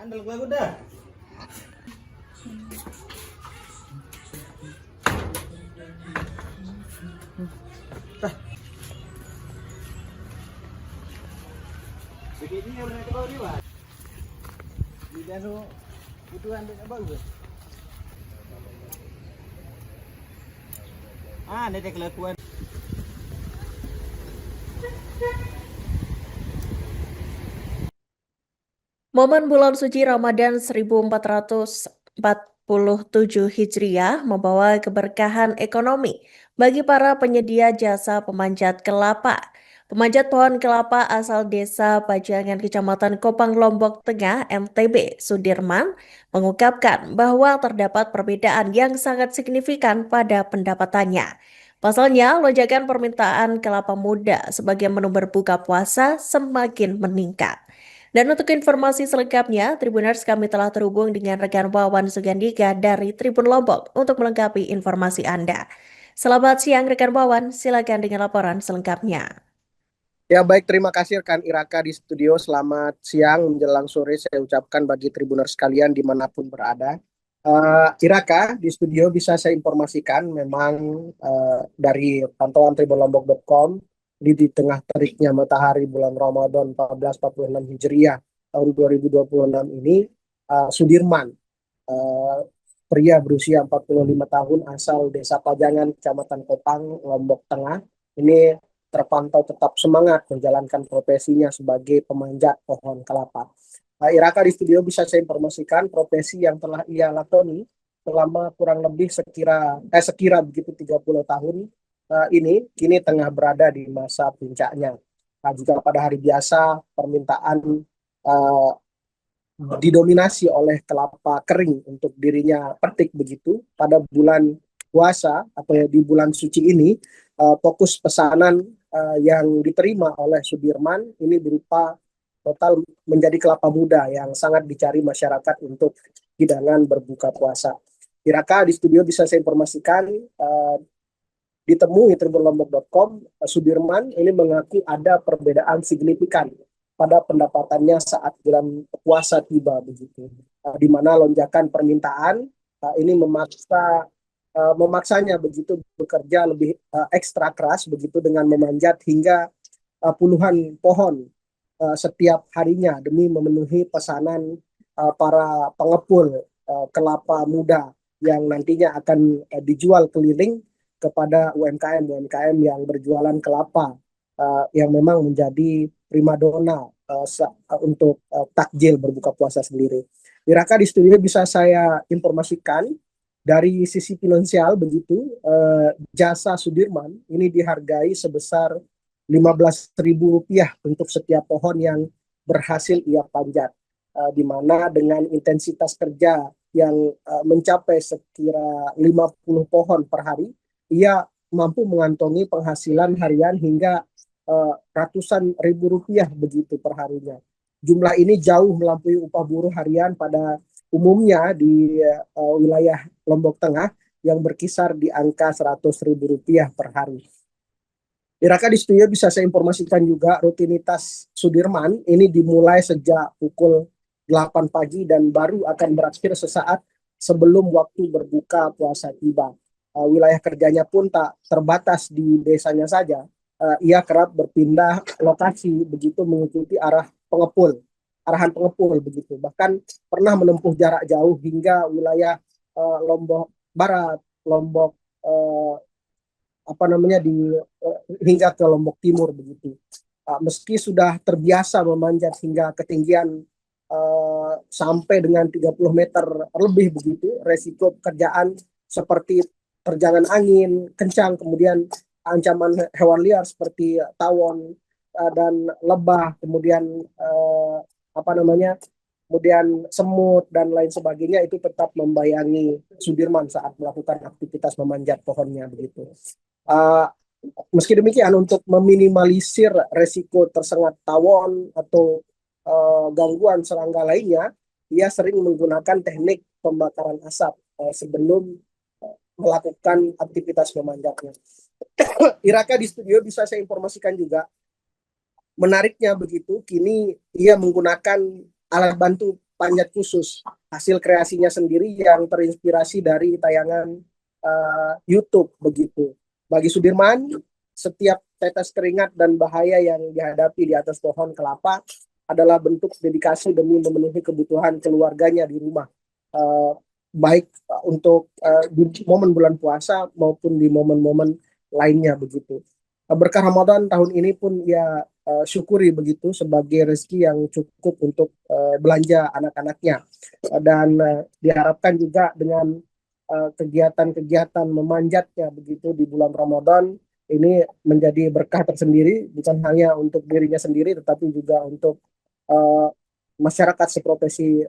Andal gua udah. Begini yang mereka bawa dia. Di dalam butuhan dia bagus. Ada kelakuan. Momen bulan suci Ramadan 1447 Hijriah membawa keberkahan ekonomi bagi para penyedia jasa pemanjat kelapa. Pemanjat pohon kelapa asal desa Pajangan Kecamatan Kopang Lombok Tengah, NTB, Sudirman, mengungkapkan bahwa terdapat perbedaan yang sangat signifikan pada pendapatannya. Pasalnya, lonjakan permintaan kelapa muda sebagai menu berbuka puasa semakin meningkat. Dan untuk informasi selengkapnya, Tribuners kami telah terhubung dengan rekan Wawan Sugandika dari Tribun Lombok untuk melengkapi informasi Anda. Selamat siang rekan Wawan, silakan dengan laporan selengkapnya. Ya baik, terima kasih rekan Iraka di studio. Selamat siang menjelang sore saya ucapkan bagi Tribuners sekalian dimanapun berada. Iraka di studio bisa saya informasikan memang dari pantauan tribunlombok.com di tengah teriknya matahari bulan Ramadan 1446 Hijriah tahun 2026 ini, Sudirman, pria berusia 45 tahun asal desa Pajangan, Kecamatan Kopang, Lombok Tengah, ini terpantau tetap semangat menjalankan profesinya sebagai pemanjat pohon kelapa. Iraka di studio bisa saya informasikan profesi yang telah ia lakoni selama kurang lebih sekira begitu 30 tahun ini kini tengah berada di masa puncaknya. Jika pada hari biasa permintaan didominasi oleh kelapa kering untuk dirinya petik begitu, pada bulan puasa atau di bulan suci ini fokus pesanan yang diterima oleh Sudirman ini berupa total menjadi kelapa muda yang sangat dicari masyarakat untuk hidangan berbuka puasa. Iraka di studio bisa saya informasikan ditemui tribunlombok.com, Sudirman ini mengaku ada perbedaan signifikan pada pendapatannya saat bulan puasa tiba begitu, di mana lonjakan permintaan ini memaksanya begitu bekerja lebih ekstra keras begitu dengan memanjat hingga puluhan pohon setiap harinya demi memenuhi pesanan para pengepul kelapa muda yang nantinya akan dijual keliling kepada UMKM yang berjualan kelapa yang memang menjadi primadona untuk takjil berbuka puasa sendiri. Iraka di studio bisa saya informasikan dari sisi finansial begitu, jasa Sudirman ini dihargai sebesar Rp15.000 untuk setiap pohon yang berhasil ia panjat, di mana dengan intensitas kerja yang mencapai sekira 50 pohon per hari, ia mampu mengantongi penghasilan harian hingga ratusan ribu rupiah begitu per harinya. Jumlah ini jauh melampaui upah buruh harian pada umumnya di wilayah Lombok Tengah yang berkisar di angka Rp100.000 per hari. Iraka di studio bisa saya informasikan juga rutinitas Sudirman ini dimulai sejak pukul 8 pagi dan baru akan berakhir sesaat sebelum waktu berbuka puasa tiba. Wilayah kerjanya pun tak terbatas di desanya saja. Ia kerap berpindah lokasi begitu mengikuti arahan pengepul begitu. Bahkan pernah menempuh jarak jauh hingga wilayah Lombok Barat, Lombok hingga ke Lombok Timur begitu. Meski sudah terbiasa memanjat hingga ketinggian sampai dengan 30 meter lebih begitu, resiko pekerjaan seperti terjangan angin kencang, kemudian ancaman hewan liar seperti tawon dan lebah, kemudian kemudian semut dan lain sebagainya itu tetap membayangi Sudirman saat melakukan aktivitas memanjat pohonnya begitu. Meski demikian, untuk meminimalisir resiko tersengat tawon atau gangguan serangga lainnya, ia sering menggunakan teknik pembakaran asap sebelum melakukan aktivitas memanjatnya. Iraka di studio bisa saya informasikan juga, menariknya begitu, kini ia menggunakan alat bantu panjat khusus, hasil kreasinya sendiri yang terinspirasi dari tayangan YouTube begitu. Bagi Sudirman, setiap tetes keringat dan bahaya yang dihadapi di atas pohon kelapa adalah bentuk dedikasi demi memenuhi kebutuhan keluarganya di rumah. Baik untuk di momen bulan puasa maupun di momen-momen lainnya begitu. Berkah Ramadan tahun ini pun ia syukuri begitu sebagai rezeki yang cukup untuk belanja anak-anaknya, dan diharapkan juga dengan kegiatan-kegiatan memanjatnya begitu di bulan Ramadan ini menjadi berkah tersendiri, bukan hanya untuk dirinya sendiri tetapi juga untuk masyarakat seprofesi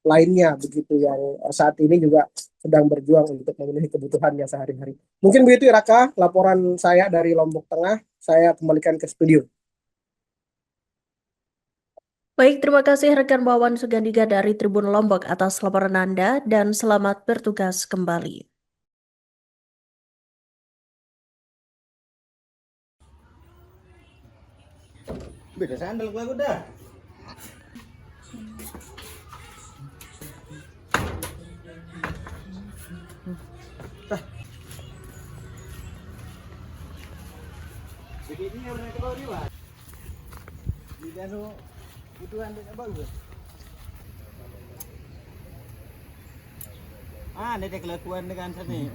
lainnya begitu yang saat ini juga sedang berjuang untuk memenuhi kebutuhannya sehari-hari. Mungkin begitu ya Raka, laporan saya dari Lombok Tengah. Saya kembalikan ke studio. Baik, terima kasih rekan Wawan Sugandiga dari Tribun Lombok atas laporan Anda dan selamat bertugas kembali. Beda sandal gua udah. Begini yang mereka bawa dia. Di dalam kebutuhan dia bagus. Ada kelakuan dengan sini.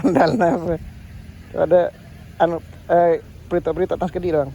Sandalnya apa? Ada anu berita-berita tentang Kediri, Bang.